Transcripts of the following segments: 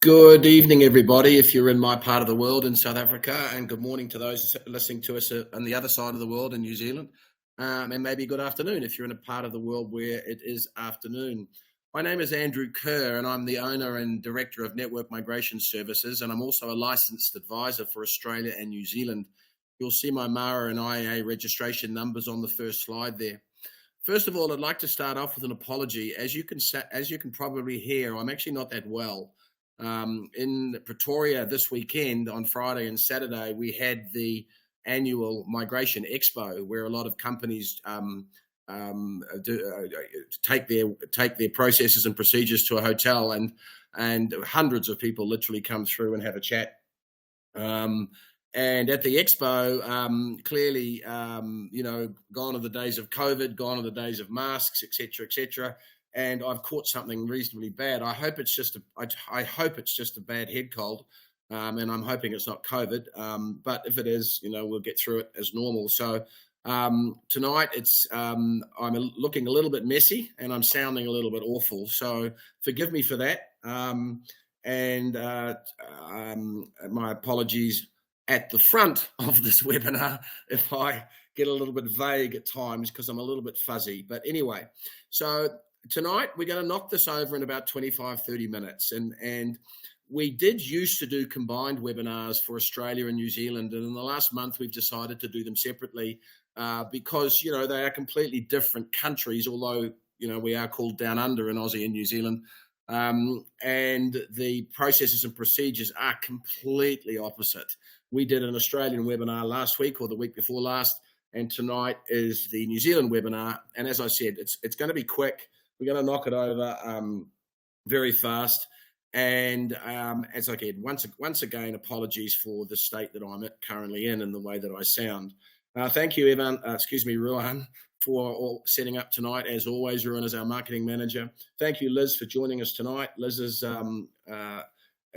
Good evening, everybody, if you're in my part of the world in South Africa, and good morning to those listening to us on the other side of the world in New Zealand, and maybe good afternoon if you're in a part of the world where it is afternoon. My name is Andrew Kerr, and I'm the owner and director of Network Migration Services, and I'm also a licensed advisor for Australia and New Zealand. You'll see my MARA and IAA registration numbers on the first slide there. First of all, I'd like to start off with an apology. As you can probably hear, I'm actually not that well. In Pretoria this weekend, on Friday and Saturday, we had the annual Migration Expo, where a lot of companies take their processes and procedures to a hotel, and hundreds of people literally come through and have a chat. And at the expo, clearly, gone are the days of COVID, gone are the days of masks, etc., etc. And I've caught something reasonably bad. I hope it's just a bad head cold, and I'm hoping it's not COVID. But if it is, we'll get through it as normal. So tonight, I'm looking a little bit messy, and I'm sounding a little bit awful. So forgive me for that. My apologies at the front of this webinar if I get a little bit vague at times because I'm a little bit fuzzy. But anyway, so tonight we're going to knock this over in about 25-30 minutes, and we did used to do combined webinars for Australia and New Zealand, and in the last month we've decided to do them separately because they are completely different countries, although we are called Down Under in Aussie and New Zealand, and the processes and procedures are completely opposite. We did an Australian webinar last week or the week before last, and tonight is the New Zealand webinar, and as I said, it's going to be quick. We're going to knock it over very fast. And as I said, once again, apologies for the state that I'm currently in and the way that I sound. Thank you, Ruan, for setting up tonight. As always, Ruan is our marketing manager. Thank you, Liz, for joining us tonight. Liz is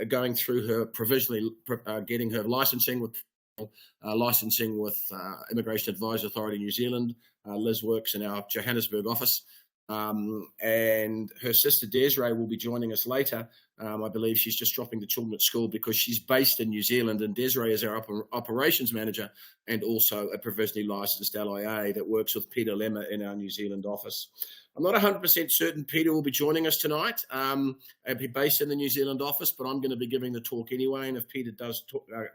going through her provisionally getting her licensing with Immigration Advisory Authority New Zealand. Liz works in our Johannesburg office. And her sister Desiree will be joining us later. I believe she's just dropping the children at school because she's based in New Zealand, and Desiree is our operations manager and also a provisionally licensed LIA that works with Peter Lemmer in our New Zealand office. I'm not 100% certain Peter will be joining us tonight. I'll be based in the New Zealand office, but I'm going to be giving the talk anyway, and if Peter does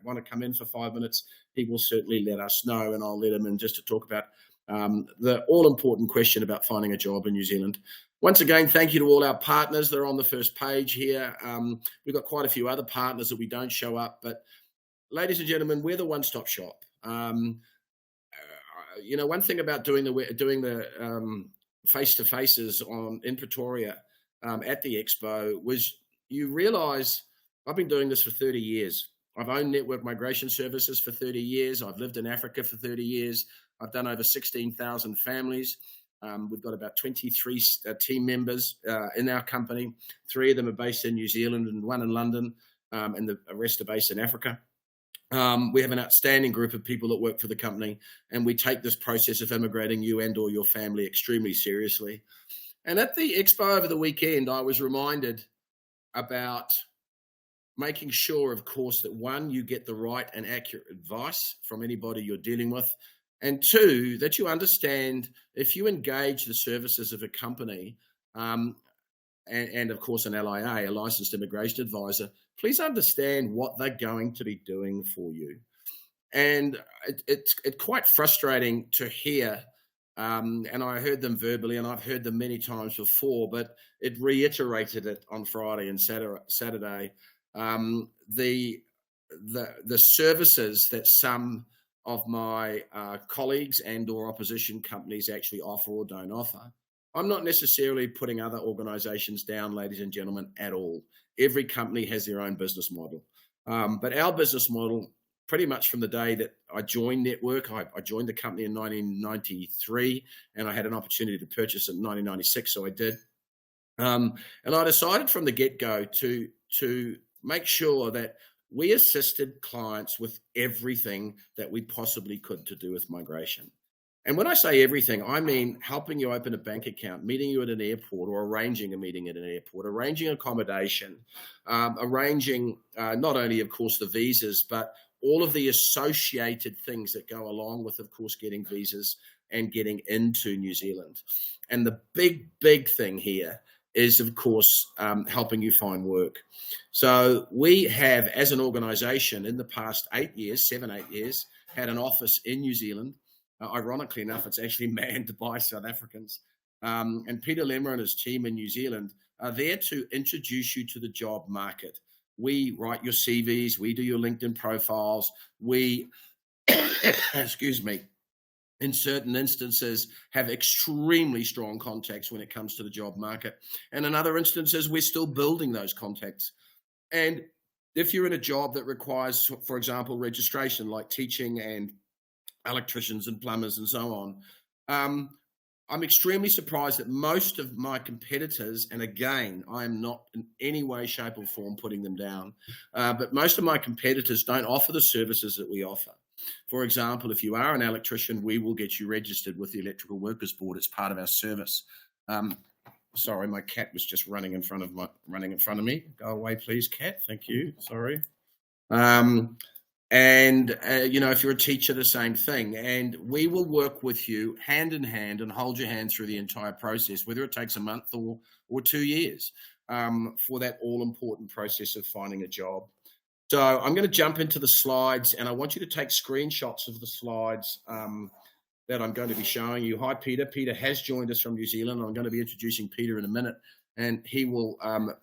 want to come in for 5 minutes, he will certainly let us know, and I'll let him in just to talk about the all-important question about finding a job in New Zealand. Once again, thank you to all our partners. They're on the first page here. We've got quite a few other partners that we don't show up, but ladies and gentlemen, we're the one-stop shop. One thing about doing the face-to-faces in Pretoria at the Expo was you realise I've been doing this for 30 years. I've owned Network Migration Services for 30 years. I've lived in Africa for 30 years. I've done over 16,000 families. We've got about 23 team members in our company. 3 of them are based in New Zealand and 1 in London, and the rest are based in Africa. We have an outstanding group of people that work for the company, and we take this process of immigrating you and or your family extremely seriously. And at the Expo over the weekend, I was reminded about making sure, of course, that 1, you get the right and accurate advice from anybody you're dealing with, and 2, that you understand if you engage the services of a company and of course an LIA, a licensed immigration advisor, please understand what they're going to be doing for you. And it's quite frustrating to hear, and I heard them verbally, and I've heard them many times before, but it reiterated it on Friday and Saturday. The services that some of my colleagues and or opposition companies actually offer or don't offer. I'm not necessarily putting other organizations down, ladies and gentlemen, at all. Every company has their own business model. But our business model, pretty much from the day that I joined Network, I joined the company in 1993, and I had an opportunity to purchase it in 1996, so I did. And I decided from the get-go to make sure that we assisted clients with everything that we possibly could to do with migration. And when I say everything, I mean helping you open a bank account, meeting you at an airport or arranging a meeting at an airport, arranging accommodation, arranging not only, of course, the visas, but all of the associated things that go along with, of course, getting visas and getting into New Zealand. And the big thing here is, of course, helping you find work. So we have, as an organisation, in the past 8 years, 7-8 years, had an office in New Zealand. Ironically enough, it's actually manned by South Africans. And Peter Lemmer and his team in New Zealand are there to introduce you to the job market. We write your CVs, we do your LinkedIn profiles, we, excuse me, in certain instances, have extremely strong contacts when it comes to the job market. And in other instances, we're still building those contacts. And if you're in a job that requires, for example, registration, like teaching and electricians and plumbers and so on, I'm extremely surprised that most of my competitors, and again, I am not in any way, shape or form putting them down, but most of my competitors don't offer the services that we offer. For example, if you are an electrician, we will get you registered with the Electrical Workers Board as part of our service. Sorry, my cat was just running in front of me. Go away, please, cat. Thank you. Sorry. If you're a teacher, the same thing. And we will work with you hand in hand and hold your hand through the entire process, whether it takes a month or 2 years, for that all-important process of finding a job. So I'm going to jump into the slides, and I want you to take screenshots of the slides that I'm going to be showing you. Hi, Peter. Peter has joined us from New Zealand. I'm going to be introducing Peter in a minute, and he will,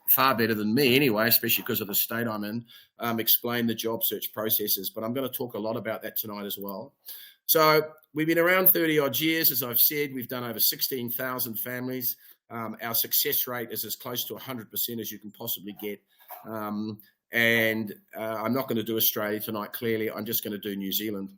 far better than me anyway, especially because of the state I'm in, explain the job search processes. But I'm going to talk a lot about that tonight as well. So we've been around 30 odd years. As I've said, we've done over 16,000 families. Our success rate is as close to 100% as you can possibly get. I'm not going to do Australia tonight, clearly. I'm just going to do New Zealand.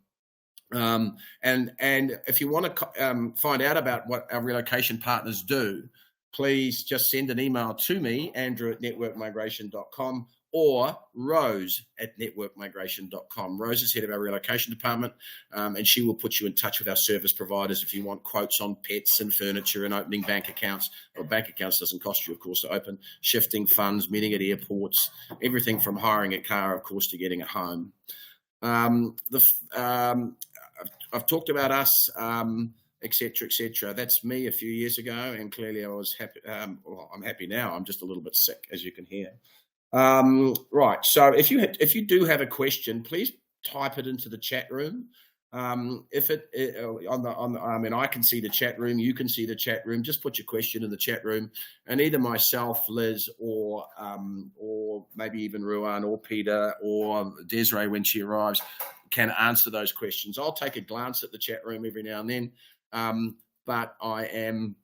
And if you want to find out about what our relocation partners do, please just send an email to me, andrew@networkmigration.com, or rose@networkmigration.com. Rose is head of our relocation department, and she will put you in touch with our service providers if you want quotes on pets and furniture and opening bank accounts. Well, bank accounts doesn't cost you, of course, to open, shifting funds, meeting at airports, everything from hiring a car, of course, to getting a home. I've talked about us, etc., etc. That's me a few years ago, and clearly I was happy. I'm happy now. I'm just a little bit sick, as you can hear. Right. So if you do have a question, please type it into the chat room. I can see the chat room. You can see the chat room. Just put your question in the chat room, and either myself, Liz, or maybe even Ruan or Peter or Desiree, when she arrives, can answer those questions. I'll take a glance at the chat room every now and then, but I am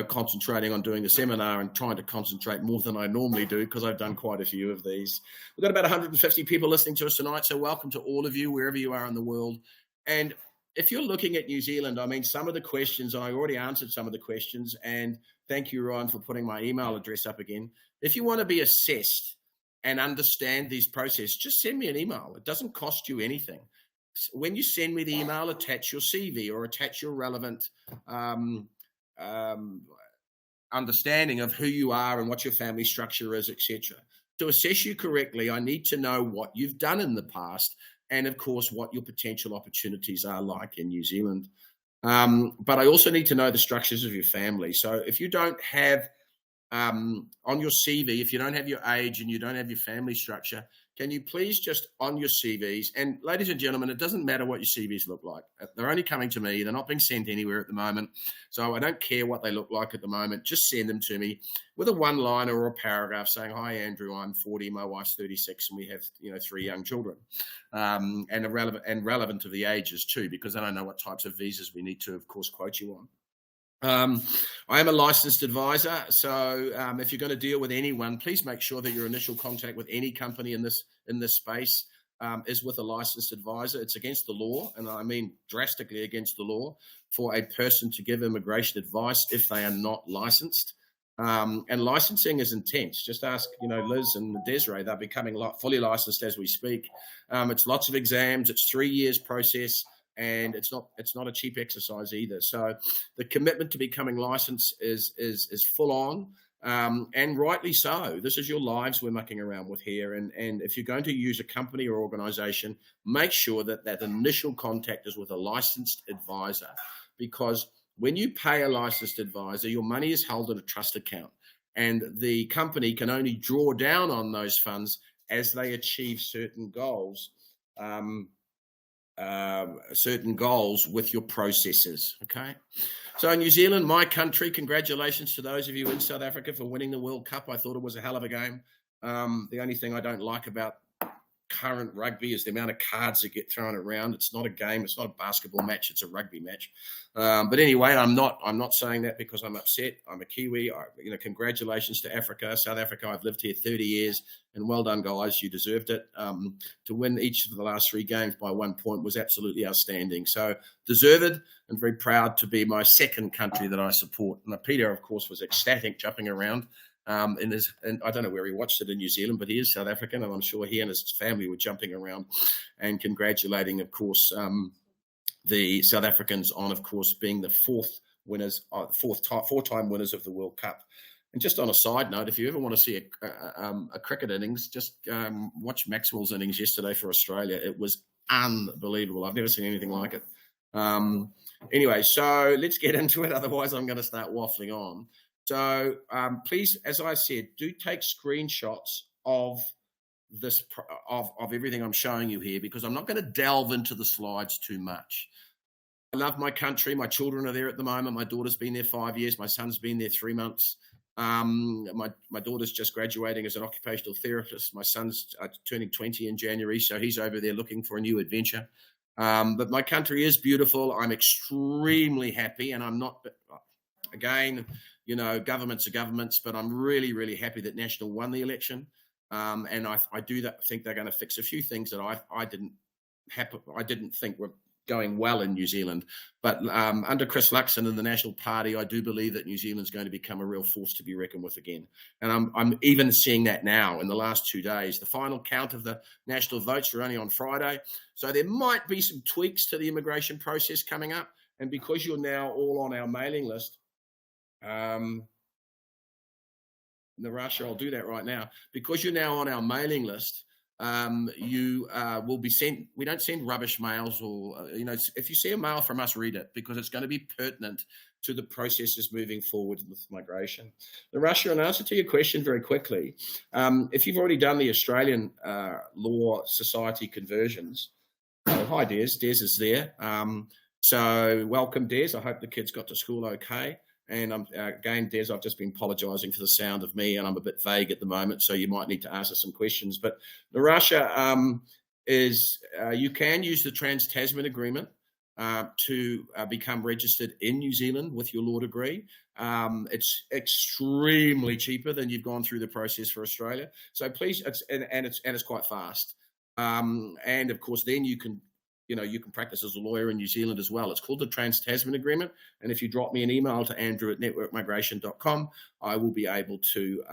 concentrating on doing the seminar and trying to concentrate more than I normally do, because I've done quite a few of these. We've got about 150 people listening to us tonight, so welcome to all of you, wherever you are in the world. And if you're looking at New Zealand, I mean, some of the questions, I already answered some of the questions, and thank you, Ryan, for putting my email address up again. If you want to be assessed and understand these processes, just send me an email. It doesn't cost you anything. When you send me the email, attach your CV or attach your relevant understanding of who you are and what your family structure is, etc. To assess you correctly, I need to know what you've done in the past and, of course, what your potential opportunities are like in New Zealand. But I also need to know the structures of your family. So if you don't have on your CV, if you don't have your age and you don't have your family structure, can you please just on your CVs, and ladies and gentlemen, it doesn't matter what your CVs look like. They're only coming to me. They're not being sent anywhere at the moment. So I don't care what they look like at the moment. Just send them to me with a one-liner or a paragraph saying, "Hi, Andrew, I'm 40, my wife's 36, and we have 3 young children." And relevant to the ages too, because then I know what types of visas we need to, of course, quote you on. I am a licensed advisor, so if you're going to deal with anyone, please make sure that your initial contact with any company in this space is with a licensed advisor. It's against the law, and I mean drastically against the law, for a person to give immigration advice if they are not licensed. And licensing is intense. Just ask, Liz and Desiree. They're becoming fully licensed as we speak. It's lots of exams. It's 3 years process. and it's not a cheap exercise either. So the commitment to becoming licensed is full on. And rightly so. This is your lives we're mucking around with here. And if you're going to use a company or organization, make sure that initial contact is with a licensed advisor, because when you pay a licensed advisor, your money is held in a trust account, and the company can only draw down on those funds as they achieve certain goals with your processes. Okay. So New Zealand, my country, congratulations to those of you in South Africa for winning the World Cup. I thought it was a hell of a game. The only thing I don't like about current rugby is the amount of cards that get thrown around. It's not a game. It's not a basketball match. It's a rugby match. But anyway, I'm not saying that because I'm upset. I'm a Kiwi. Congratulations to Africa, South Africa. I've lived here 30 years, and well done, guys. You deserved it. To win each of the last 3 games by 1 point was absolutely outstanding. So deserved, and very proud to be my second country that I support. And Peter, of course, was ecstatic, jumping around. And I don't know where he watched it in New Zealand, but he is South African, and I'm sure he and his family were jumping around and congratulating, of course, the South Africans on, of course, being the four-time winners of the World Cup. And just on a side note, if you ever want to see a cricket innings, just watch Maxwell's innings yesterday for Australia. It was unbelievable. I've never seen anything like it. Anyway, so let's get into it. Otherwise, I'm going to start waffling on. So please, as I said, do take screenshots of this of everything I'm showing you here, because I'm not going to delve into the slides too much. I love my country. My children are there at the moment. My daughter's been there 5 years. My son's been there 3 months. My daughter's just graduating as an occupational therapist. My son's turning 20 in January, so he's over there looking for a new adventure. But my country is beautiful. I'm extremely happy, and I'm not, again, governments are governments, but I'm really, really happy that National won the election. And I think they're going to fix a few things that I didn't think were going well in New Zealand. But under Chris Luxon and the National Party, I do believe that New Zealand's going to become a real force to be reckoned with again. And I'm even seeing that now in the last 2 days. The final count of the national votes are only on Friday. So there might be some tweaks to the immigration process coming up. And because you're now all on our mailing list, Narasha, I'll do that right now. Because you're now on our mailing list, you will be sent. We don't send rubbish mails, or if you see a mail from us, read it, because it's going to be pertinent to the processes moving forward with migration. Narasha, in answer to your question very quickly, if you've already done the Australian Law Society conversions, hi Des is there. So welcome, Des. I hope the kids got to school okay. And again, Des, I've just been apologising for the sound of me, and I'm a bit vague at the moment, so you might need to ask us some questions. But Narasha, you can use the Trans-Tasman Agreement to become registered in New Zealand with your law degree. It's extremely cheaper than you've gone through the process for Australia. So please, it's quite fast. And of course, then you can practice as a lawyer in New Zealand as well. It's called the Trans-Tasman Agreement. And if you drop me an email to andrew@networkmigration.com, I will be able to,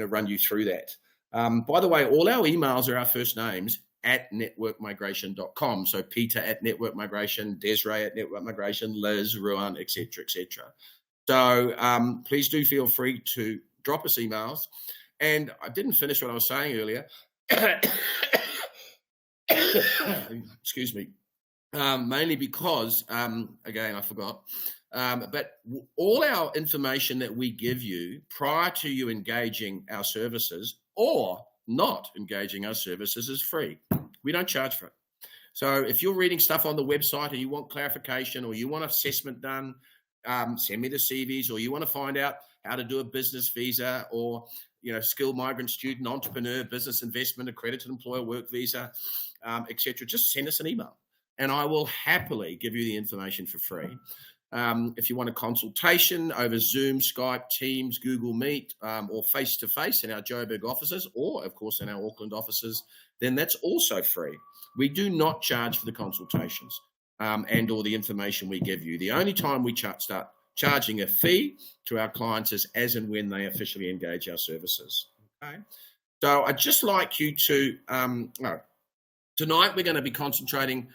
run you through that. By the way, all our emails are our first names at networkmigration.com. So Peter at Network Migration, Desiree at Network Migration, Liz, Ruan, etc., etc. So please do feel free to drop us emails. And I didn't finish what I was saying earlier. Excuse me. Mainly because, again, I forgot. But all our information that we give you prior to you engaging our services or not engaging our services is free. We don't charge for it. So if you're reading stuff on the website and you want clarification, or you want assessment done, send me the CVs, or you want to find out how to do a business visa, or skilled migrant student, entrepreneur, business investment, accredited employer work visa, etc. Just send us an email, and I will happily give you the information for free. If you want a consultation over Zoom, Skype, Teams, Google Meet, or face-to-face in our Joburg offices, or, of course, in our Auckland offices, then that's also free. We do not charge for the consultations and or the information we give you. The only time we start charging a fee to our clients is as and when they officially engage our services. Okay. So I'd just like you to, tonight we're going to be concentrating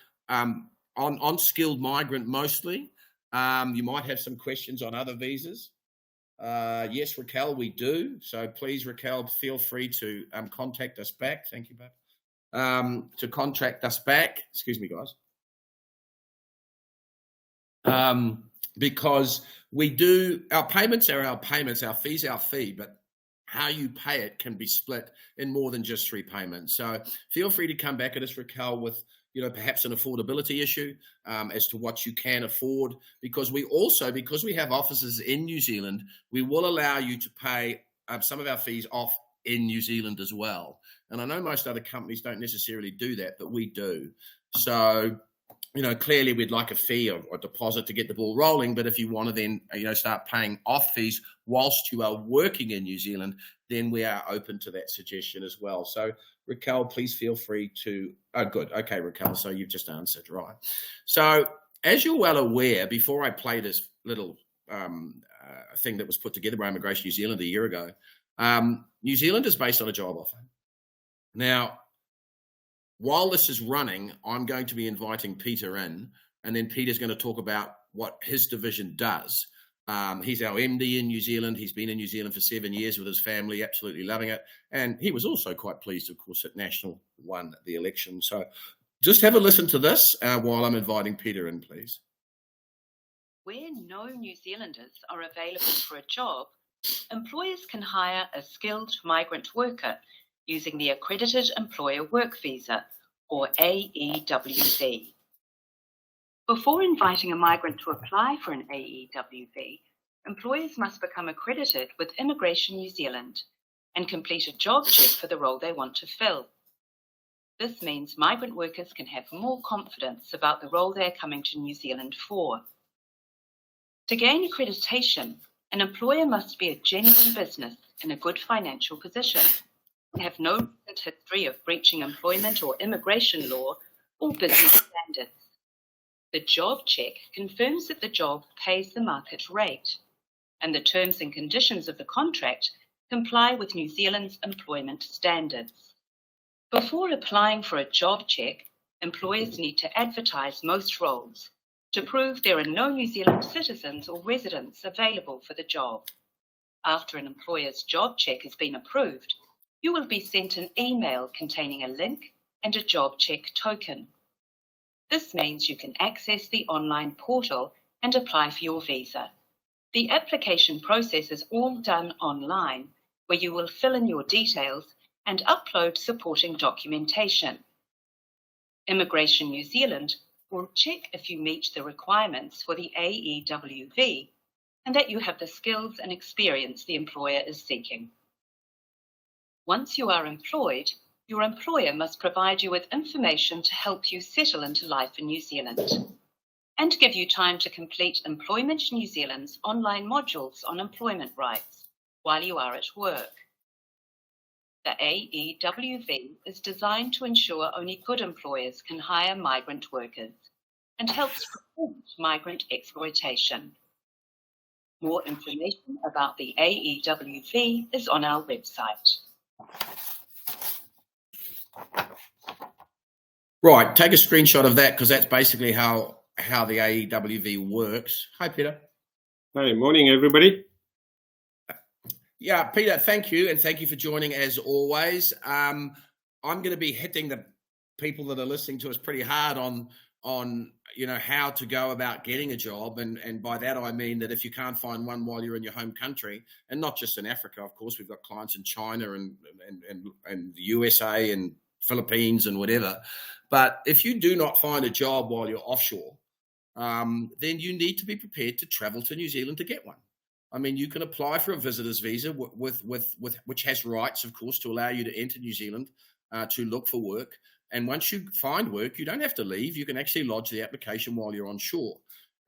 on skilled migrant mostly. You might have some questions on other visas. Yes, Raquel, we do. So please, Raquel, feel free to contact us back. Thank you, babe. To contact us back. Excuse me, guys. Because we do, our payments are our payments, our fees, our fee, but how you pay it can be split in more than just 3 payments. So feel free to come back at us, Raquel, with perhaps an affordability issue as to what you can afford, because we have offices in New Zealand, we will allow you to pay some of our fees off in New Zealand as well. And I know most other companies don't necessarily do that, but we do. So clearly we'd like a fee or a deposit to get the ball rolling, but if you want to then, start paying off fees whilst you are working in New Zealand, then we are open to that suggestion as well. So Raquel, please feel free to, oh, good. Okay, Raquel, so you've just answered, right. So as you're well aware, before I play this little thing that was put together by Immigration New Zealand a year ago, New Zealand is based on a job offer. Now, while this is running, I'm going to be inviting Peter in, and then Peter's going to talk about what his division does. He's our MD in New Zealand. He's been in New Zealand for 7 years with his family, absolutely loving it. And he was also quite pleased, of course, that National won the election. So just have a listen to this while I'm inviting Peter in, please. Where no New Zealanders are available for a job, employers can hire a skilled migrant worker using the Accredited Employer Work Visa, or AEWV. Before inviting a migrant to apply for an AEWV, employers must become accredited with Immigration New Zealand and complete a job check for the role they want to fill. This means migrant workers can have more confidence about the role they're coming to New Zealand for. To gain accreditation, an employer must be a genuine business in a good financial position, have no recent history of breaching employment or immigration law or business standards. The job check confirms that the job pays the market rate, and the terms and conditions of the contract comply with New Zealand's employment standards. Before applying for a job check, employers need to advertise most roles to prove there are no New Zealand citizens or residents available for the job. After an employer's job check has been approved, you will be sent an email containing a link and a job check token. This means you can access the online portal and apply for your visa. The application process is all done online, where you will fill in your details and upload supporting documentation. Immigration New Zealand will check if you meet the requirements for the AEWV and that you have the skills and experience the employer is seeking. Once you are employed, your employer must provide you with information to help you settle into life in New Zealand and give you time to complete Employment New Zealand's online modules on employment rights while you are at work. The AEWV is designed to ensure only good employers can hire migrant workers and helps prevent migrant exploitation. More information about the AEWV is on our website. Right, take a screenshot of that because that's basically how the AEWV works. Hi, Peter. Hi, morning, everybody. Yeah, Peter, thank you, and thank you for joining as always. I'm going to be hitting the people that are listening to us pretty hard on how to go about getting a job, and by that I mean that if you can't find one while you're in your home country, and not just in Africa, of course, we've got clients in China and the USA and Philippines and whatever. But if you do not find a job while you're offshore, then you need to be prepared to travel to New Zealand to get one. I mean, you can apply for a visitor's visa with which has rights, of course, to allow you to enter New Zealand to look for work. And once you find work, you don't have to leave. You can actually lodge the application while you're on shore.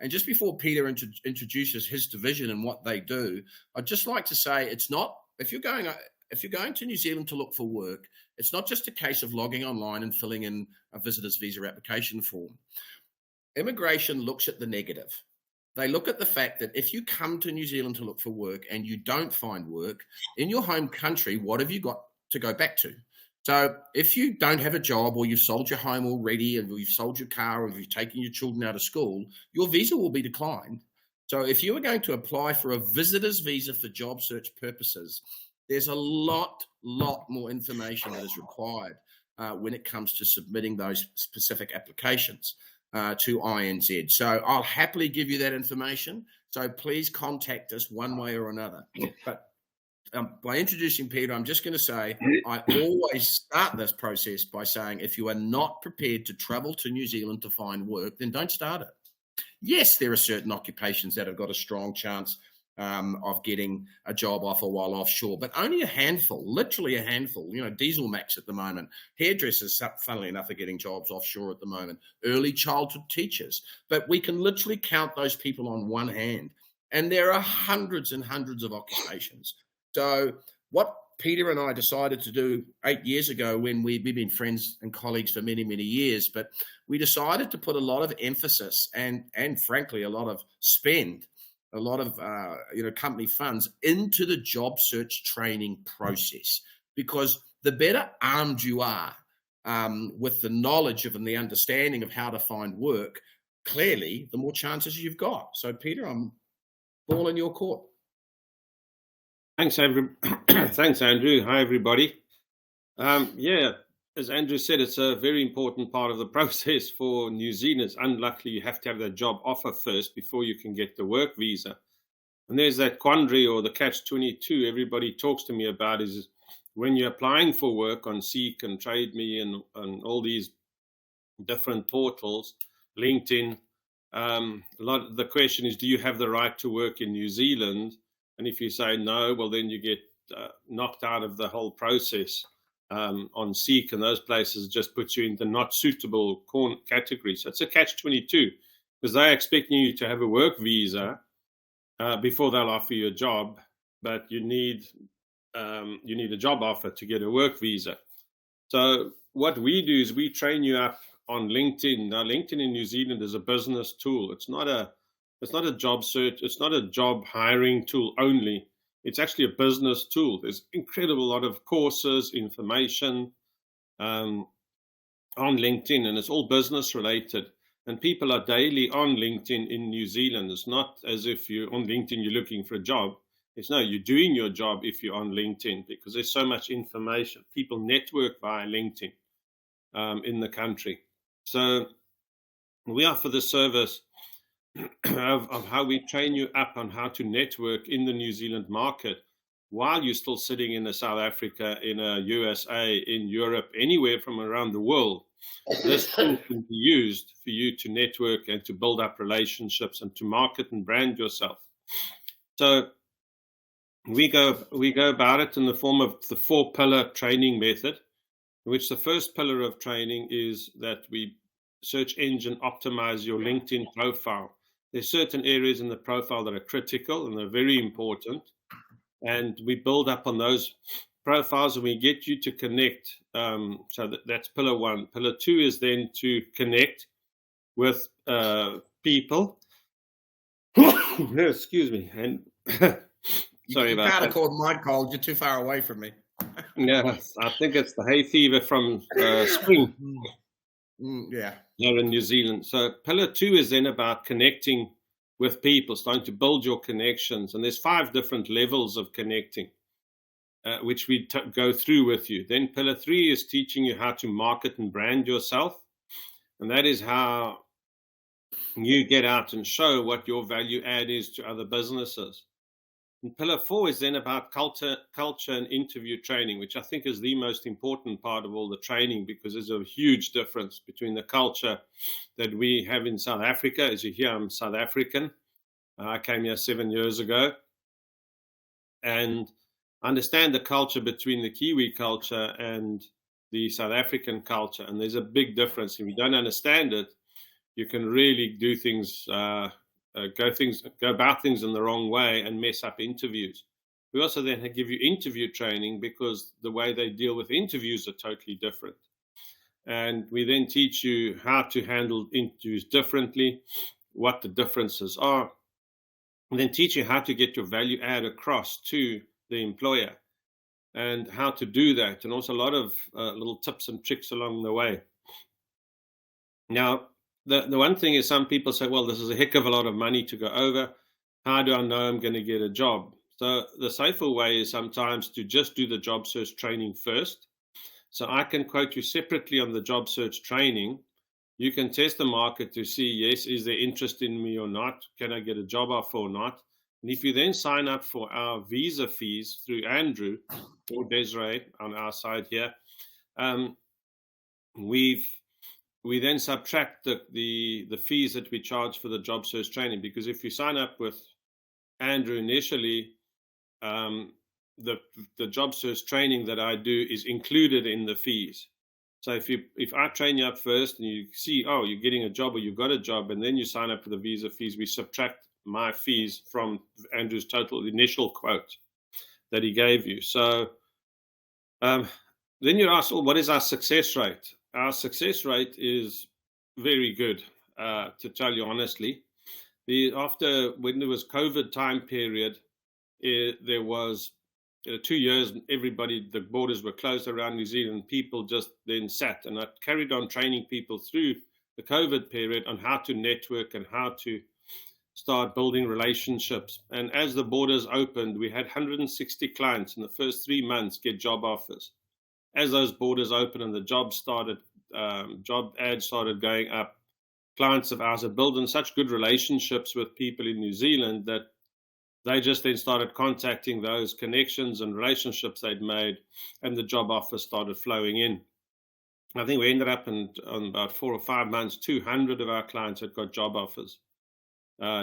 And just before Peter introduces his division and what they do, I'd just like to say it's not, if you're going to New Zealand to look for work, it's not just a case of logging online and filling in a visitor's visa application form. Immigration looks at the negative. They look at the fact that if you come to New Zealand to look for work and you don't find work in your home country, what have you got to go back to? So if you don't have a job, or you've sold your home already, and you've sold your car, or you've taken your children out of school, your visa will be declined. So if you are going to apply for a visitor's visa for job search purposes, there's a lot more information that is required when it comes to submitting those specific applications to INZ. So I'll happily give you that information. So please contact us one way or another. But by introducing Peter, I'm just going to say I always start this process by saying, if you are not prepared to travel to New Zealand to find work, then don't start it. Yes, there are certain occupations that have got a strong chance of getting a job offer while offshore, but only a handful, literally a handful. Diesel Max at the moment, hairdressers, funnily enough, are getting jobs offshore at the moment, early childhood teachers. But we can literally count those people on one hand, and there are hundreds and hundreds of occupations. So what Peter and I decided to do 8 years ago, when we've been friends and colleagues for many, many years, but we decided to put a lot of emphasis and frankly, a lot of spend, a lot of company funds into the job search training process, because the better armed you are with the knowledge of and the understanding of how to find work, clearly, the more chances you've got. So Peter, I'm ball in your court. Thanks, Andrew. Hi, everybody. As Andrew said, it's a very important part of the process for New Zealanders. Unluckily, you have to have that job offer first before you can get the work visa. And there's that quandary, or the catch-22 everybody talks to me about, is when you're applying for work on Seek and Trade Me and all these different portals, LinkedIn, the question is, do you have the right to work in New Zealand? And if you say no, well, then you get knocked out of the whole process on Seek, and those places just put you in the not suitable category. So it's a catch-22, because they're expecting you to have a work visa before they'll offer you a job, but you need a job offer to get a work visa. So what we do is we train you up on LinkedIn. Now, LinkedIn in New Zealand is a business tool. It's not a job search. It's not a job hiring tool only. It's actually a business tool. There's incredible lot of courses, information on LinkedIn, and it's all business related. And people are daily on LinkedIn in New Zealand. It's not as if you're on LinkedIn, you're looking for a job. It's no, you're doing your job if you're on LinkedIn, because there's so much information. People network via LinkedIn in the country. So we offer the service of how we train you up on how to network in the New Zealand market while you're still sitting in South Africa, in USA, in Europe, anywhere from around the world. This tool can be used for you to network and to build up relationships and to market and brand yourself. So we go about it in the form of the 4-pillar training method, in which the first pillar of training is that we search engine optimize your LinkedIn profile. There's certain areas in the profile that are critical and they're very important. And we build up on those profiles and we get you to connect. So that's pillar 1. Pillar 2 is then to connect with people. Excuse me. And sorry about that. You can't call my cold. You're too far away from me. Yeah, I think it's the hay fever from spring. Yeah. Here in New Zealand. So pillar 2 is then about connecting with people, starting to build your connections. And there's 5 different levels of connecting, which we go through with you. Then pillar 3 is teaching you how to market and brand yourself. And that is how you get out and show what your value add is to other businesses. And pillar 4 is then about culture and interview training, which I think is the most important part of all the training, because there's a huge difference between the culture that we have in South Africa. As you hear, I'm South African. I came here 7 years ago. And understand the culture between the Kiwi culture and the South African culture. And there's a big difference. If you don't understand it, you can really do things go about things in the wrong way and mess up interviews. We also then give you interview training, because the way they deal with interviews are totally different. And we then teach you how to handle interviews differently, what the differences are, and then teach you how to get your value add across to the employer. and how to do that, and also a lot of little tips and tricks along the way. Now, the one thing is, some people say, well, this is a heck of a lot of money to go over. How do I know I'm going to get a job? So the safer way is sometimes to just do the job search training first. So I can quote you separately on the job search training. You can test the market to see, yes, is there interest in me or not? Can I get a job offer or not? And if you then sign up for our visa fees through Andrew or Desiree on our side here, we then subtract the fees that we charge for the job search training, because if you sign up with Andrew initially, the job search training that I do is included in the fees. So if I train you up first and you see, oh, you're getting a job or you've got a job, and then you sign up for the visa fees, we subtract my fees from Andrew's total initial quote that he gave you. So then you're asked, oh, what is our success rate? Our success rate is very good, to tell you honestly. When there was COVID time period, there was 2 years, the borders were closed around New Zealand. People just then sat, and I carried on training people through the COVID period on how to network and how to start building relationships. And as the borders opened, we had 160 clients in the first 3 months get job offers. As those borders opened and the job ads started going up, clients of ours are building such good relationships with people in New Zealand that they just then started contacting those connections and relationships they'd made, and the job offers started flowing in. I think we ended up in about 4 or 5 months, 200 of our clients had got job offers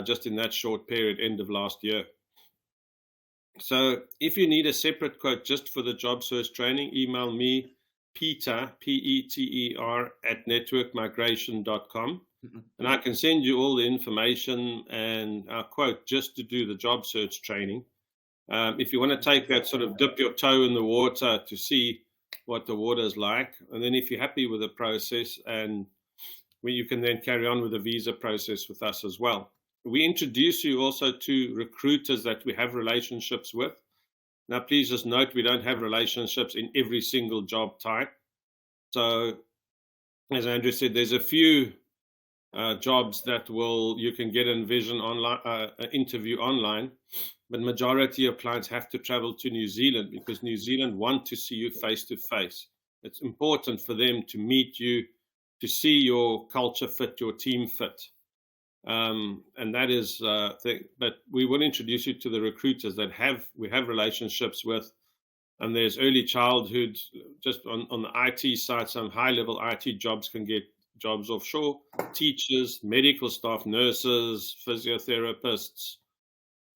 just in that short period, end of last year. So if you need a separate quote just for the job search training, email me, Peter, Peter, @networkmigration.com. And I can send you all the information and our quote just to do the job search training. If you want to take that, sort of dip your toe in the water to see what the water is like. And then if you're happy with the process, and you can then carry on with the visa process with us as well. We introduce you also to recruiters that we have relationships with. Now, please just note, we don't have relationships in every single job type. So, as Andrew said, there's a few jobs that you can get an interview online, but majority of clients have to travel to New Zealand because New Zealand want to see you face to face. It's important for them to meet you, to see your culture fit, your team fit. And that is but we will introduce you to the recruiters that we have relationships with. And there's early childhood, just on the IT side, some high-level IT jobs can get jobs offshore, teachers, medical staff, nurses, physiotherapists,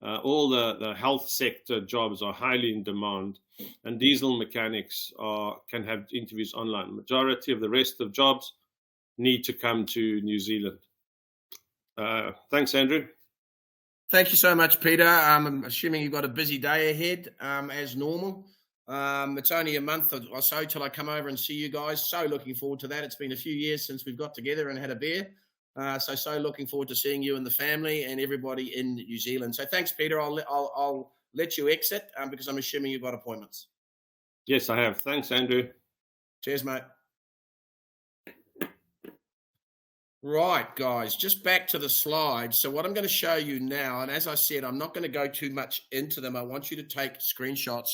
all the health sector jobs are highly in demand, and diesel mechanics can have interviews online. Majority of the rest of jobs need to come to New Zealand. Thanks, Andrew. Thank you so much, Peter. I'm assuming you've got a busy day ahead, as normal. It's only a month or so till I come over and see you guys. So looking forward to that. It's been a few years since we've got together and had a beer. So looking forward to seeing you and the family and everybody in New Zealand. So thanks, Peter. I'll let you exit because I'm assuming you've got appointments. Yes, I have. Thanks, Andrew. Cheers, mate. Right, guys, just back to the slides. So what I'm going to show you now, and as I said, I'm not going to go too much into them. I want you to take screenshots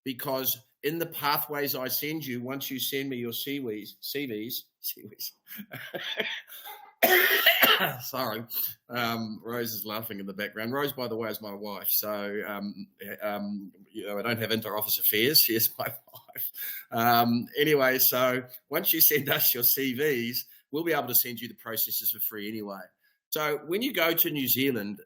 because in the pathways I send you, once you send me your CVs, sorry, Rose is laughing in the background. Rose, by the way, is my wife. So, I don't have inter-office affairs. She is my wife. Anyway, so once you send us your CVs, we'll be able to send you the processes for free anyway. So when you go to New Zealand,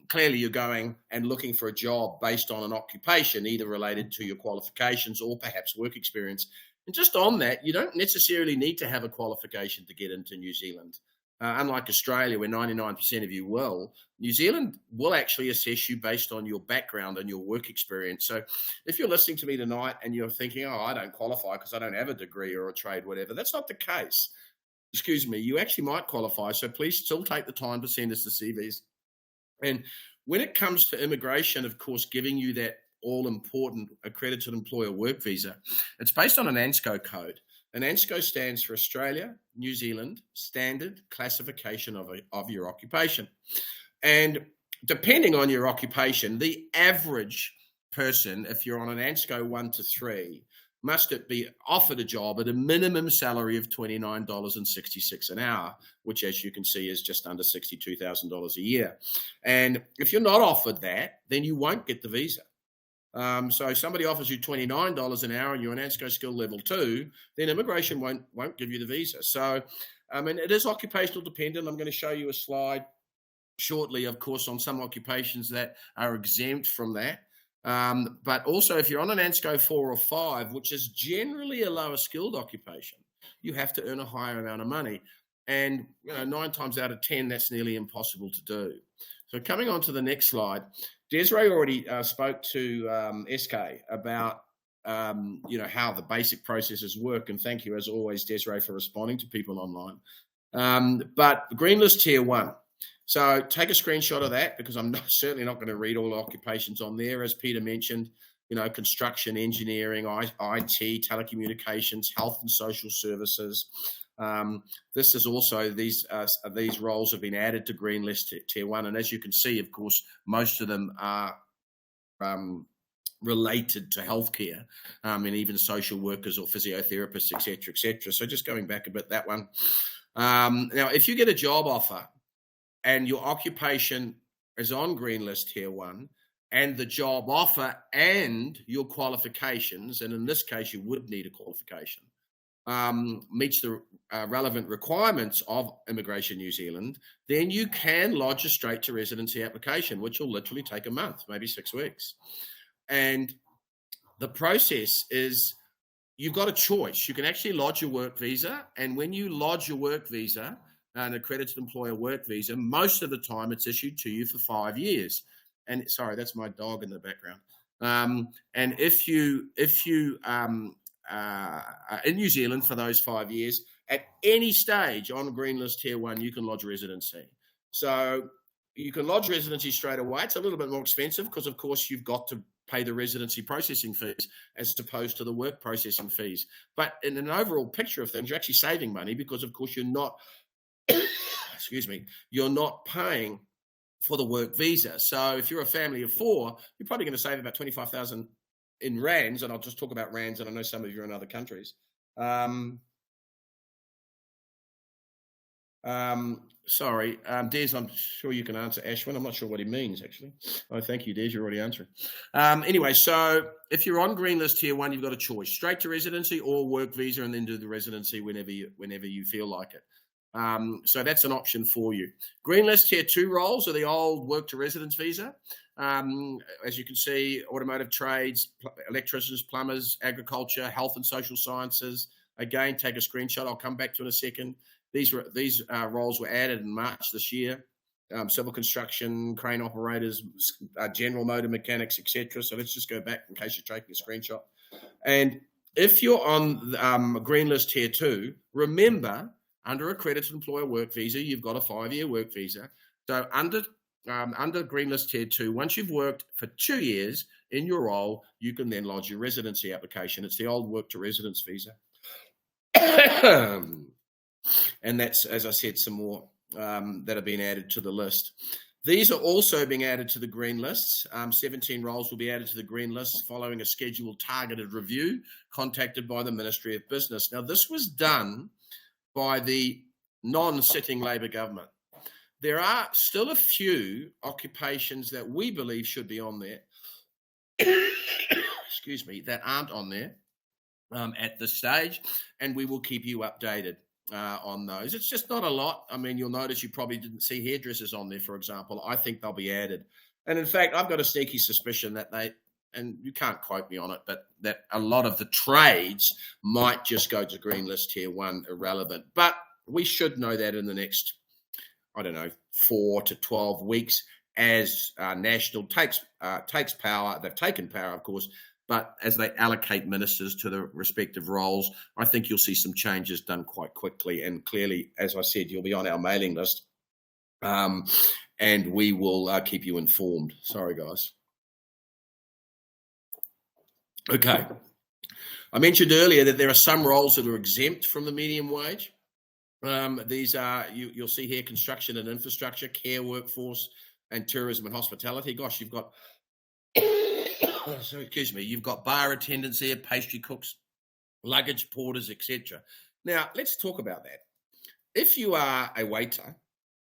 clearly you're going and looking for a job based on an occupation, either related to your qualifications or perhaps work experience. And just on that, you don't necessarily need to have a qualification to get into New Zealand. Unlike Australia, where 99% of you will, New Zealand will actually assess you based on your background and your work experience. So if you're listening to me tonight and you're thinking, oh, I don't qualify because I don't have a degree or a trade, whatever, that's not the case. Excuse me, you actually might qualify. So please still take the time to send us the CVs. And when it comes to immigration, of course, giving you that all-important accredited employer work visa, it's based on an ANSCO code. An ANSCO stands for Australia, New Zealand Standard Classification of your occupation. And depending on your occupation, the average person, if you're on an ANSCO 1 to 3, must be offered a job at a minimum salary of $29.66 an hour, which, as you can see, is just under $62,000 a year. And if you're not offered that, then you won't get the visa. So somebody offers you $29 an hour and you're an ANSCO skill level 2, then immigration won't give you the visa. So, I mean, it is occupational dependent. I'm going to show you a slide shortly, of course, on some occupations that are exempt from that. But also, if you're on an ANSCO 4 or 5, which is generally a lower skilled occupation, you have to earn a higher amount of money. And 9 times out of 10, that's nearly impossible to do. So coming on to the next slide, Desiree already spoke to SK about how the basic processes work. And thank you, as always, Desiree, for responding to people online. But Green List Tier 1. So take a screenshot of that, because I'm certainly not going to read all the occupations on there. As Peter mentioned, construction, engineering, IT, telecommunications, health and social services. This is also, these roles have been added to Green List Tier 1. And as you can see, of course, most of them are related to healthcare, and even social workers or physiotherapists, et cetera, et cetera. So just going back a bit, that one. Now, if you get a job offer and your occupation is on Green List Tier 1, and the job offer and your qualifications, and in this case, you would need a qualification, meets the relevant requirements of Immigration New Zealand, then you can lodge a straight to residency application, which will literally take a month, maybe 6 weeks. And the process is, you've got a choice. You can actually lodge your work visa, and when you lodge your work visa, an accredited employer work visa, most of the time it's issued to you for 5 years. And sorry, that's my dog in the background. And if you in New Zealand for those 5 years, at any stage on Green List Tier 1, you can lodge residency. So you can lodge residency straight away. It's a little bit more expensive because, of course, you've got to pay the residency processing fees as opposed to the work processing fees. But in an overall picture of things, you're actually saving money because, of course, you're not, you're not paying for the work visa. So if you're a family of 4, you're probably going to save about 25,000 in rands, and I'll just talk about rands, and I know some of you are in other countries. Sorry, Des, I'm sure you can answer Ashwin. I'm not sure what he means, actually. Oh, thank you, Des, you're already answering. Anyway, so if you're on Green List Tier 1, you've got a choice: straight to residency or work visa, and then do the residency whenever you feel like it. So that's an option for you. Green List Tier 2 roles are the old work to residence visa. As you can see, automotive trades, electricians, plumbers, agriculture, health and social sciences. Again, take a screenshot. I'll come back to in a second. These roles were added in March this year. Civil construction, crane operators, general motor mechanics, etc. So let's just go back in case you're taking a screenshot. And if you're on Green List Tier 2, remember, under accredited employer work visa, you've got a 5-year work visa. So under Green List Tier 2, once you've worked for 2 years in your role, you can then lodge your residency application. It's the old work to residence visa. And that's, as I said, some more that have been added to the list. These are also being added to the green lists. 17 roles will be added to the green list following a scheduled targeted review contacted by the Ministry of Business. Now, this was done by the non-sitting Labor government. There are still a few occupations that we believe should be on there, excuse me, that aren't on there at this stage, and we will keep you updated on those. It's just not a lot. I mean, you'll notice you probably didn't see hairdressers on there, for example. I think they'll be added. And in fact, I've got a sneaky suspicion that and you can't quote me on it, but that a lot of the trades might just go to Green List Tier 1 irrelevant. But we should know that in the next, 4 to 12 weeks as National takes power. They've taken power, of course, but as they allocate ministers to the respective roles, I think you'll see some changes done quite quickly. And clearly, as I said, you'll be on our mailing list, and we will keep you informed. Sorry, guys. Okay. I mentioned earlier that there are some roles that are exempt from the medium wage. These are, you'll see here, construction and infrastructure, care workforce, and tourism and hospitality. Gosh, you've got, you've got bar attendants here, pastry cooks, luggage porters, etc. Now, let's talk about that. If you are a waiter,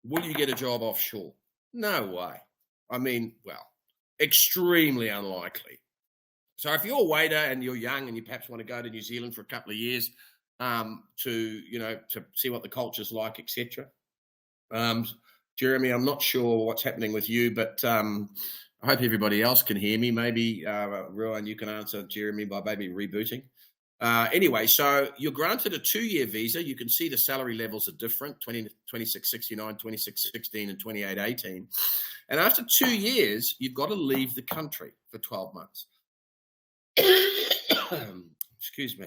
will you get a job offshore? No way. I mean, well, extremely unlikely. So if you're a waiter and you're young and you perhaps want to go to New Zealand for a couple of years to see what the culture's like, etc. Jeremy, I'm not sure what's happening with you, but I hope everybody else can hear me. Maybe, Rowan, you can answer Jeremy by maybe rebooting. Anyway, so you're granted a 2-year visa. You can see the salary levels are different, 2669, 2616, and 2818. And after 2 years, you've got to leave the country for 12 months. Excuse me.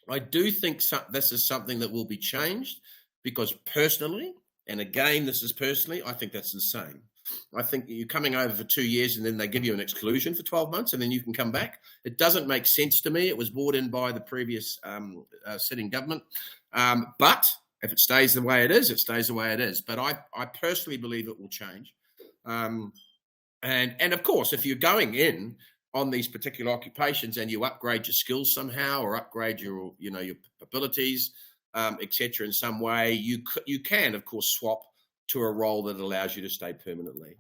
I do think this is something that will be changed because personally, and again, this is personally, I think that's insane. I think you're coming over for 2 years and then they give you an exclusion for 12 months and then you can come back. It doesn't make sense to me. It was brought in by the previous sitting government. But if it stays the way it is, it stays the way it is. But I personally believe it will change. And of course, if you're going in on these particular occupations and you upgrade your skills somehow or upgrade your abilities, etc. in some way, you can, of course, swap to a role that allows you to stay permanently.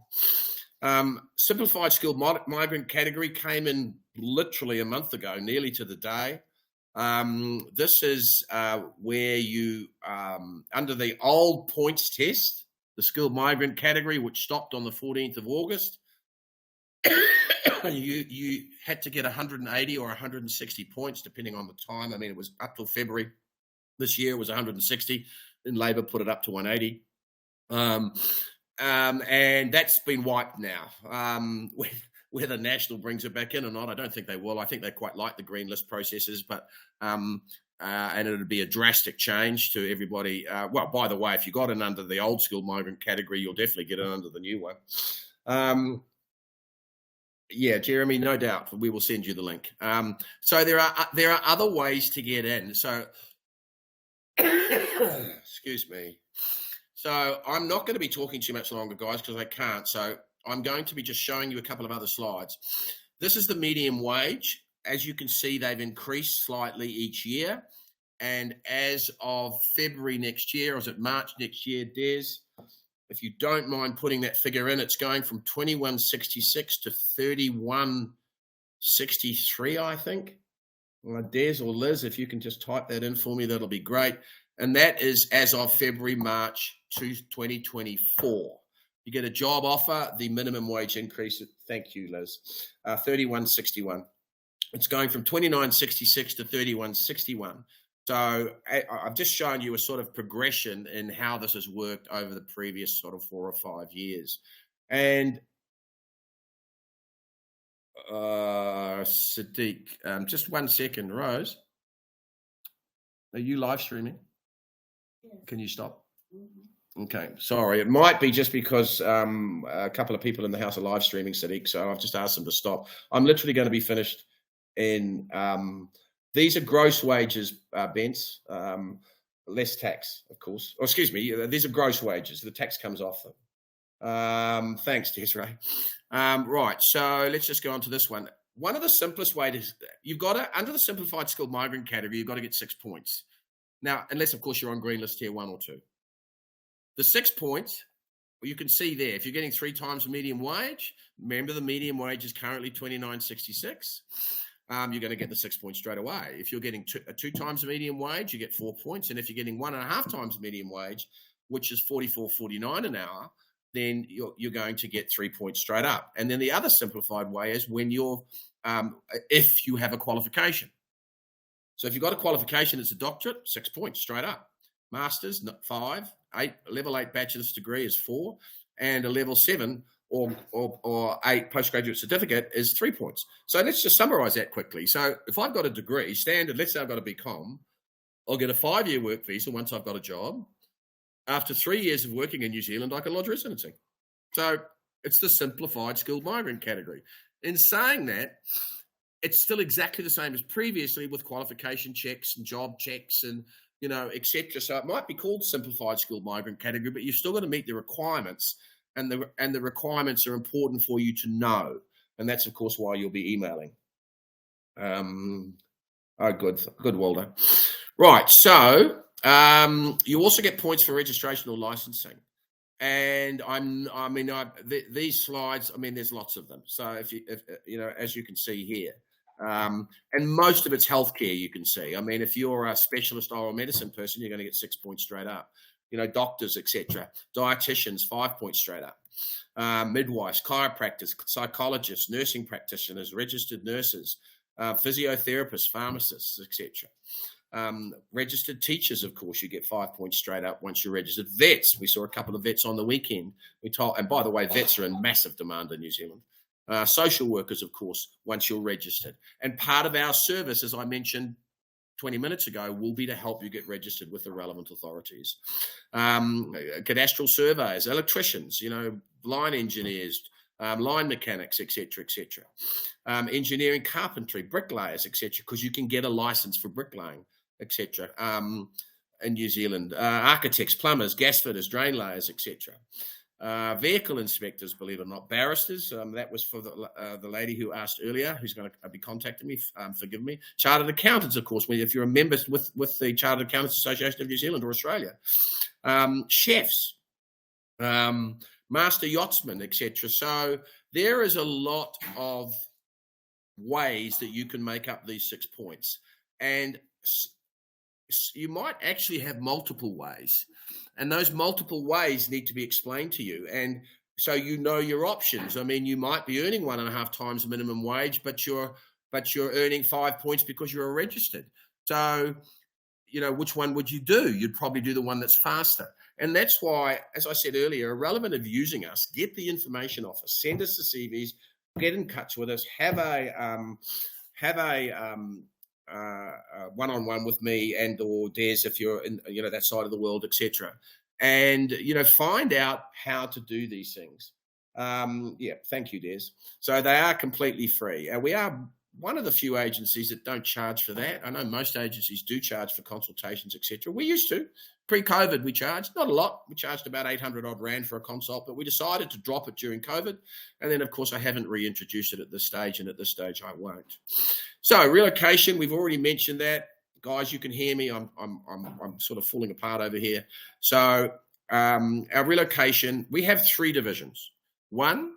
Simplified skilled migrant category came in literally a month ago, nearly to the day. This is where you, under the old points test, the skilled migrant category, which stopped on the 14th of August, you had to get 180 or 160 points, depending on the time. I mean, it was up till February this year, it was 160, and Labor put it up to 180. And that's been wiped now. Whether National brings it back in or not, I don't think they will. I think they quite like the green list processes, but and it would be a drastic change to everybody. Well, by the way, if you got in under the old skilled migrant category, you'll definitely get in under the new one. Yeah, Jeremy, no doubt we will send you the link. So there are other ways to get in. So excuse me. So I'm not going to be talking too much longer, guys, because I can't. So I'm going to be just showing you a couple of other slides. This is the medium wage. As you can see, they've increased slightly each year. And as of February next year, or is it March next year, Des, if you don't mind putting that figure in, it's going from 2166 to 3163, I think. Des or Liz, if you can just type that in for me, that'll be great. And that is as of February, March 2024. You get a job offer, the minimum wage increase, thank you, Liz, 3161. It's going from 2966 to 3161. So I've just shown you a sort of progression in how this has worked over the previous sort of 4 or 5 years. And Sadiq, just 1 second, Rose. Are you live streaming? Yeah. Can you stop? Mm-hmm. Okay, sorry. It might be just because a couple of people in the house are live streaming, Sadiq, so I've just asked them to stop. I'm literally going to be finished in... these are gross wages, Bence, less tax, of course. Or excuse me, these are gross wages. The tax comes off them. Thanks, Desiree. Right, so let's just go on to this one. One of the simplest ways, you've got to, under the simplified skilled migrant category, you've got to get 6 points. Now, unless, of course, you're on green list tier 1 or 2. The 6 points, well, you can see there, if you're getting 3 times the medium wage, remember the medium wage is currently $29.66. You're going to get the 6 points straight away. If you're getting 2 times the medium wage, you get 4 points. And if you're getting 1.5 times the medium wage, which is $44.49 an hour, then you're going to get 3 points straight up. And then the other simplified way is when you're, if you have a qualification. So if you've got a qualification, it's a doctorate, 6 points straight up. Masters, 5, 8, level 8 bachelor's degree is 4, and a level 7 or 8 postgraduate certificate is 3 points. So let's just summarize that quickly. So if I've got a degree, standard, let's say I've got a BCom, I'll get a 5-year work visa once I've got a job. After 3 years of working in New Zealand, I can lodge residency. So it's the simplified skilled migrant category. In saying that, it's still exactly the same as previously with qualification checks and job checks and, etc. So it might be called simplified skilled migrant category, but you've still got to meet the requirements, and the requirements are important for you to know. And that's, of course, why you'll be emailing. Good, Waldo. Right, so you also get points for registration or licensing. And these slides, there's lots of them. So if as you can see here, and most of it's healthcare, you can see. If you're a specialist oral medicine person, you're going to get 6 points straight up. Doctors, etc. Dietitians, 5 points straight up. Midwives, chiropractors, psychologists, nursing practitioners, registered nurses, physiotherapists, pharmacists, etc. Registered teachers, of course, you get 5 points straight up once you're registered. Vets, we saw a couple of vets on the weekend. And by the way, vets are in massive demand in New Zealand. Social workers, of course, once you're registered. And part of our service, as I mentioned 20 minutes ago, will be to help you get registered with the relevant authorities. Cadastral surveyors, electricians, line engineers, line mechanics, etc., etc. Engineering, carpentry, bricklayers, etc., because you can get a license for bricklaying, etc. In New Zealand. Architects, plumbers, gas fitters, drain layers, etc. Vehicle inspectors, believe it or not, barristers. That was for the lady who asked earlier, who's going to be contacting me. Forgive me. Chartered accountants, of course, if you're a member with the Chartered Accountants Association of New Zealand or Australia. Chefs, master yachtsmen, etc. So there is a lot of ways that you can make up these 6 points, and you might actually have multiple ways. And those multiple ways need to be explained to you. And so your options. You might be earning 1.5 times minimum wage, but you're earning 5 points because you're registered. So, which one would you do? You'd probably do the one that's faster. And that's why, as I said earlier, irrelevant of using us, get the information off us, send us the CVs, get in touch with us, have a one-on-one with me and or Des if you're in that side of the world, etc. And find out how to do these things. Thank you, Des. So they are completely free, and we are one of the few agencies that don't charge for that. I know most agencies do charge for consultations, etc. We used to. Pre-COVID, we charged not a lot. We charged about 800 odd rand for a consult, but we decided to drop it during COVID. And then, of course, I haven't reintroduced it at this stage, and at this stage, I won't. So relocation, we've already mentioned that. Guys, you can hear me. I'm sort of falling apart over here. So our relocation, we have 3 divisions. 1,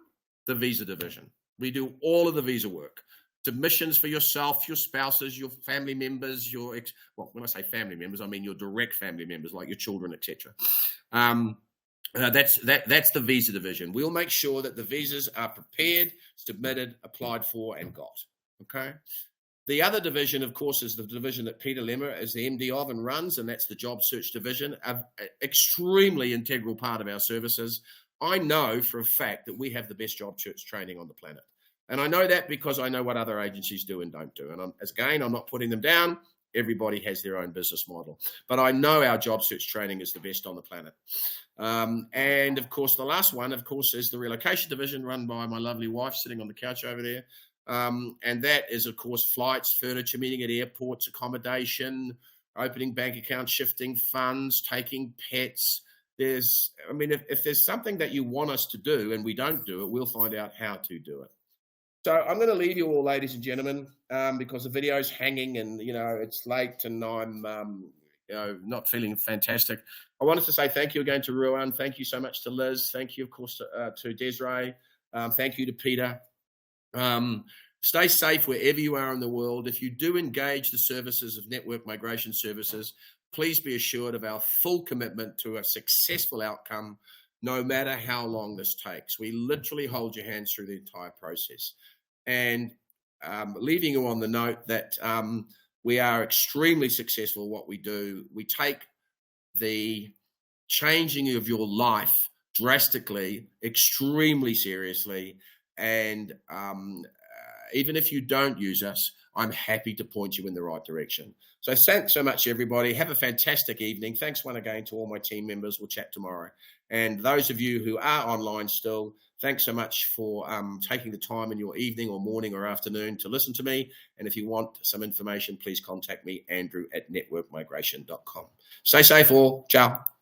the visa division. We do all of the visa work. Submissions for yourself, your spouses, your family members, when I say family members, I mean your direct family members, like your children, etc. That's the visa division. We'll make sure that the visas are prepared, submitted, applied for, and got. Okay. The other division, of course, is the division that Peter Lemmer is the MD of and runs, and that's the job search division, an extremely integral part of our services. I know for a fact that we have the best job search training on the planet. And I know that because I know what other agencies do and don't do. And I'm not putting them down. Everybody has their own business model. But I know our job search training is the best on the planet. And, of course, the last one, of course, is the relocation division run by my lovely wife sitting on the couch over there. And that is, of course, flights, furniture, meeting at airports, accommodation, opening bank accounts, shifting funds, taking pets. If there's something that you want us to do and we don't do it, we'll find out how to do it. So I'm going to leave you all, ladies and gentlemen, because the video's hanging and, it's late and I'm, not feeling fantastic. I wanted to say thank you again to Ruan. Thank you so much to Liz. Thank you, of course, to Desiree. Thank you to Peter. Stay safe wherever you are in the world. If you do engage the services of Network Migration Services, please be assured of our full commitment to a successful outcome, no matter how long this takes. We literally hold your hands through the entire process. And leaving you on the note that we are extremely successful at what we do. We take the changing of your life drastically, extremely seriously. And even if you don't use us, I'm happy to point you in the right direction. So thanks so much, everybody. Have a fantastic evening. Thanks once again to all my team members. We'll chat tomorrow. And those of you who are online still, thanks so much for taking the time in your evening or morning or afternoon to listen to me. And if you want some information, please contact me, Andrew@networkmigration.com. Stay safe all. Ciao.